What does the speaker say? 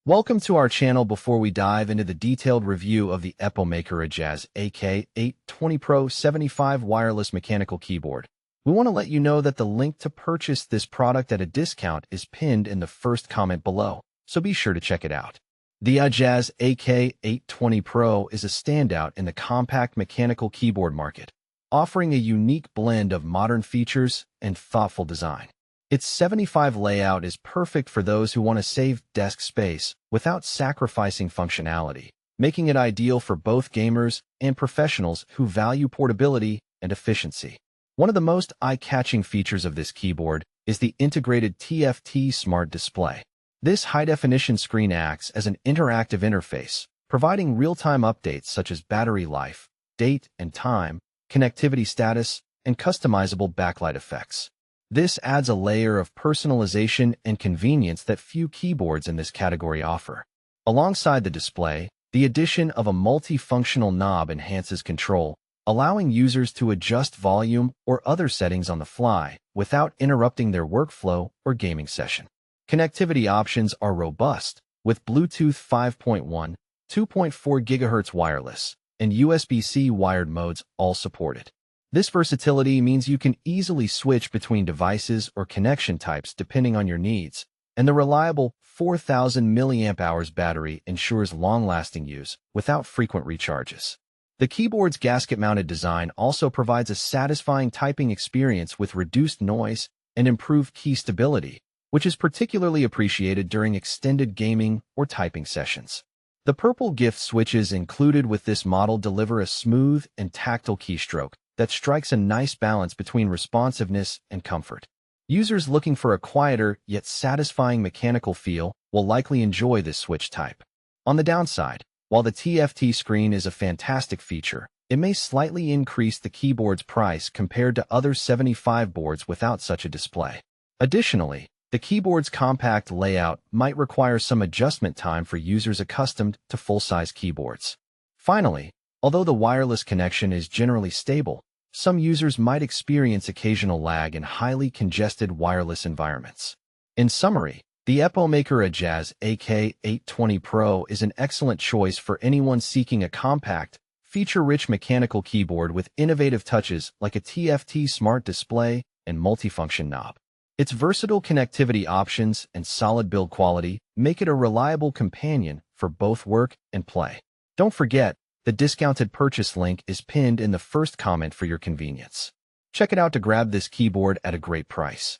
Welcome to our channel. Before we dive into the detailed review of the EPOMAKER Ajazz AK820 Pro 75 wireless mechanical keyboard, we want to let you know that the link to purchase this product at a discount is pinned in the first comment below, so be sure to check it out. The Ajazz AK820 Pro is a standout in the compact mechanical keyboard market, offering a unique blend of modern features and thoughtful design. Its 75 layout is perfect for those who want to save desk space without sacrificing functionality, making it ideal for both gamers and professionals who value portability and efficiency. One of the most eye-catching features of this keyboard is the integrated TFT Smart Display. This high-definition screen acts as an interactive interface, providing real-time updates such as battery life, date and time, connectivity status, and customizable backlight effects. This adds a layer of personalization and convenience that few keyboards in this category offer. Alongside the display, the addition of a multifunctional knob enhances control, allowing users to adjust volume or other settings on the fly without interrupting their workflow or gaming session. Connectivity options are robust, with Bluetooth 5.1, 2.4 GHz wireless, and USB-C wired modes all supported. This versatility means you can easily switch between devices or connection types depending on your needs, and the reliable 4,000 mAh battery ensures long-lasting use without frequent recharges. The keyboard's gasket-mounted design also provides a satisfying typing experience with reduced noise and improved key stability, which is particularly appreciated during extended gaming or typing sessions. The purple gift switches included with this model deliver a smooth and tactile keystroke that strikes a nice balance between responsiveness and comfort. Users looking for a quieter yet satisfying mechanical feel will likely enjoy this switch type. On the downside, while the TFT screen is a fantastic feature, it may slightly increase the keyboard's price compared to other 75 boards without such a display. Additionally, the keyboard's compact layout might require some adjustment time for users accustomed to full-size keyboards. Finally, although the wireless connection is generally stable, some users might experience occasional lag in highly congested wireless environments. In summary, the EPOMAKER Ajazz AK820 Pro is an excellent choice for anyone seeking a compact, feature-rich mechanical keyboard with innovative touches like a TFT Smart Display and multifunction knob. Its versatile connectivity options and solid build quality make it a reliable companion for both work and play. Don't forget, the discounted purchase link is pinned in the first comment for your convenience. Check it out to grab this keyboard at a great price.